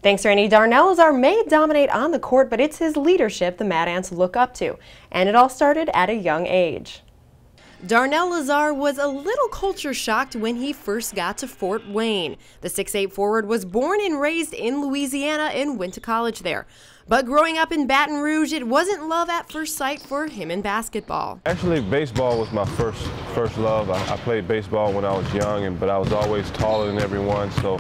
Thanks, Randy. DarnellLazare may dominate on the court, but it's his leadership the Mad Ants look up to, and it all started at a young age. DarnellLazare was a little culture shocked when he first got to Fort Wayne. The 6'8" forward was born and raised in Louisiana and went to college there. But growing up in Baton Rouge, it wasn't love at first sight for him in basketball. Actually, baseball was my first love. I played baseball when I was young, but I was always taller than everyone, so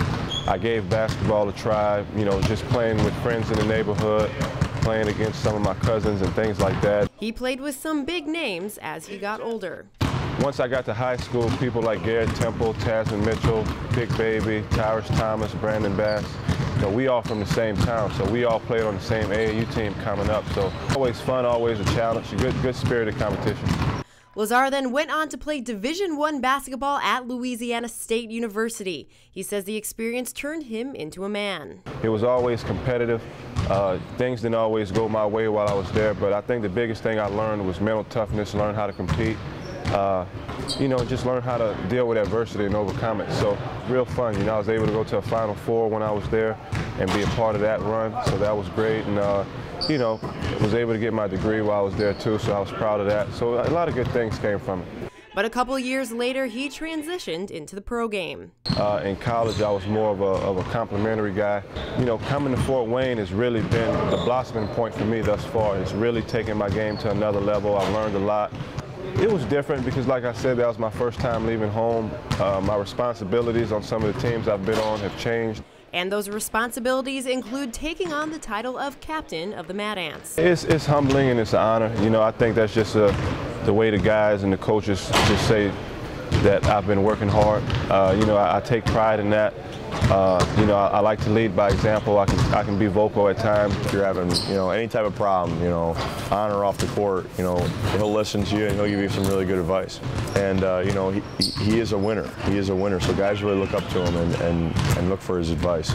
I gave basketball a try, just playing with friends in the neighborhood, playing against some of my cousins and things like that. He played with some big names as he got older. Once I got to high school, people like Garrett Temple, Tasman Mitchell, Big Baby, Tyrus Thomas, Brandon Bass, we all from the same town, so we all played on the same AAU team coming up. So always fun, always a challenge, a good spirited competition. Lazare then went on to play Division I basketball at Louisiana State University. He says the experience turned him into a man. It was always competitive. Things didn't always go my way while I was there, but I think the biggest thing I learned was mental toughness, learn how to compete. Just learn how to deal with adversity and overcome it. So real fun. I was able to go to a Final Four when I was there and be a part of that run. So that was great. And, was able to get my degree while I was there too. So I was proud of that. So a lot of good things came from it. But a couple years later, he transitioned into the pro game. In college, I was more of a complimentary guy. Coming to Fort Wayne has really been the blossoming point for me thus far. It's really taken my game to another level. I've learned a lot. It was different because, like I said, that was my first time leaving home. My responsibilities on some of the teams I've been on have changed. And those responsibilities include taking on the title of captain of the Mad Ants. It's humbling and it's an honor. I think that's just the way the guys and the coaches just say that I've been working hard. I take pride in that. I like to lead by example. I can be vocal at times. If you're having, any type of problem, on or off the court, he'll listen to you and he'll give you some really good advice. And, he is a winner. He is a winner. So guys really look up to him and look for his advice.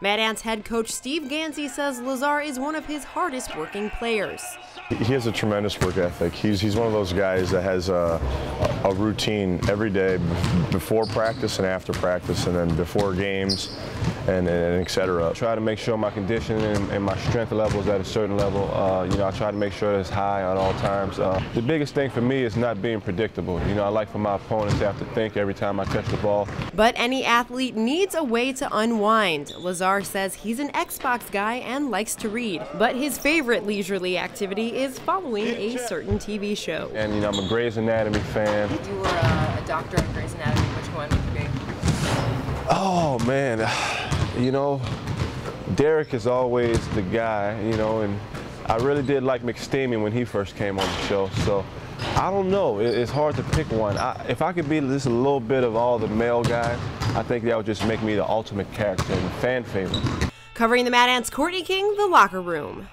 Mad Ants head coach Steve Gansey says Lazare is one of his hardest working players. He has a tremendous work ethic. He's one of those guys that has a routine every day before practice and after practice, and then before games and et cetera. I try to make sure my conditioning and my strength level is at a certain level. I try to make sure that it's high at all times. The biggest thing for me is not being predictable. I like for my opponents to have to think every time I catch the ball. But any athlete needs a way to unwind. Lazare says he's an Xbox guy and likes to read, but his favorite leisurely activity is following a certain TV show. And I'm a Grey's Anatomy fan. If you were a doctor on Grey's Anatomy, which one would you be? Oh man, Derek is always the guy, and I really did like McSteamy when he first came on the show. So I don't know, it's hard to pick one. If I could be just a little bit of all the male guys, I think that would just make me the ultimate character and fan favorite. Covering the Mad Ants, Courtney King, The Locker Room.